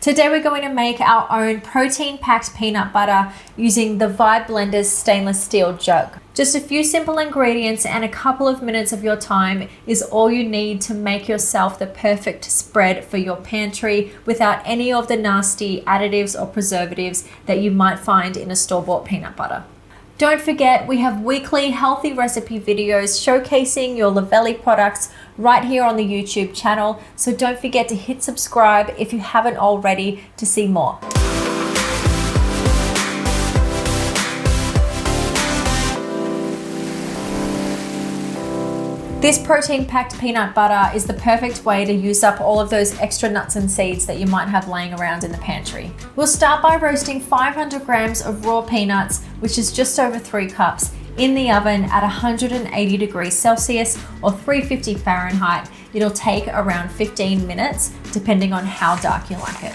Today we're going to make our own protein-packed peanut butter using the Vibe Blender's stainless steel jug. Just a few simple ingredients and a couple of minutes of your time is all you need to make yourself the perfect spread for your pantry without any of the nasty additives or preservatives that you might find in a store-bought peanut butter. Don't forget, we have weekly healthy recipe videos showcasing your Luvele products right here on the YouTube channel, so don't forget to hit subscribe if you haven't already to see more. This protein-packed peanut butter is the perfect way to use up all of those extra nuts and seeds that you might have laying around in the pantry. We'll start by roasting 500 grams of raw peanuts, which is just over 3 cups, in the oven at 180 degrees Celsius or 350 Fahrenheit. It'll take around 15 minutes, depending on how dark you like it.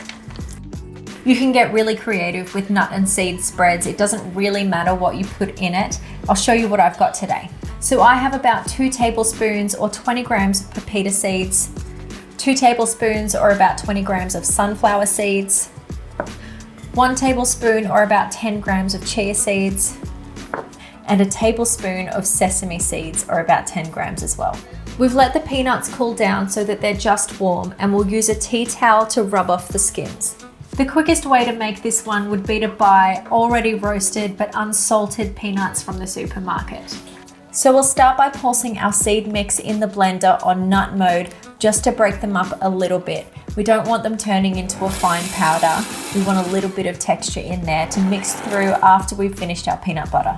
You can get really creative with nut and seed spreads. It doesn't really matter what you put in it. I'll show you what I've got today. So I have about 2 tablespoons or 20 grams of pepita seeds, 2 tablespoons or about 20 grams of sunflower seeds, 1 tablespoon or about 10 grams of chia seeds, and a tablespoon of sesame seeds or about 10 grams as well. We've let the peanuts cool down so that they're just warm, and we'll use a tea towel to rub off the skins. The quickest way to make this one would be to buy already roasted but unsalted peanuts from the supermarket. So we'll start by pulsing our seed mix in the blender on nut mode just to break them up a little bit. We don't want them turning into a fine powder. We want a little bit of texture in there to mix through after we've finished our peanut butter.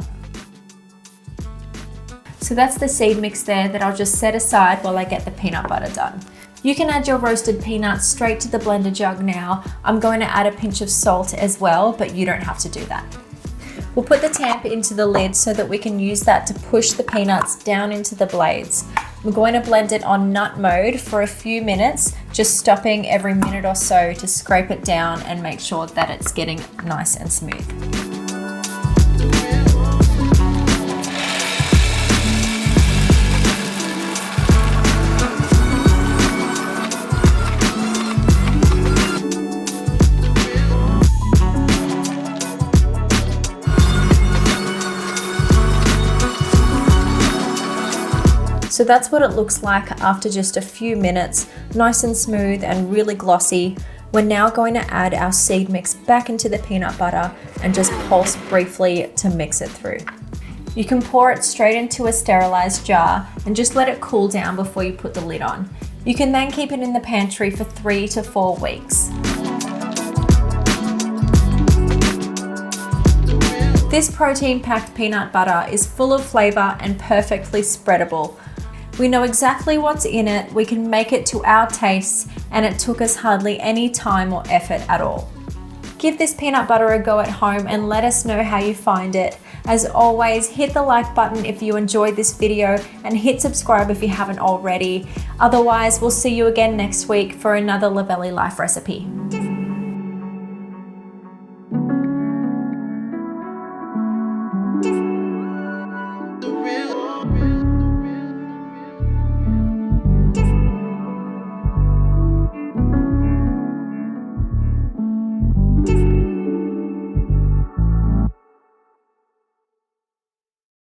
So that's the seed mix there that I'll just set aside while I get the peanut butter done. You can add your roasted peanuts straight to the blender jug now. I'm going to add a pinch of salt as well, but you don't have to do that. We'll put the tamp into the lid so that we can use that to push the peanuts down into the blades. We're going to blend it on nut mode for a few minutes, just stopping every minute or so to scrape it down and make sure that it's getting nice and smooth. So that's what it looks like after just a few minutes, nice and smooth and really glossy. We're now going to add our seed mix back into the peanut butter and just pulse briefly to mix it through. You can pour it straight into a sterilized jar and just let it cool down before you put the lid on. You can then keep it in the pantry for 3 to 4 weeks. This protein-packed peanut butter is full of flavor and perfectly spreadable. We know exactly what's in it, we can make it to our tastes, and it took us hardly any time or effort at all. Give this peanut butter a go at home and let us know how you find it. As always, hit the like button if you enjoyed this video and hit subscribe if you haven't already. Otherwise, we'll see you again next week for another Luvele Life recipe.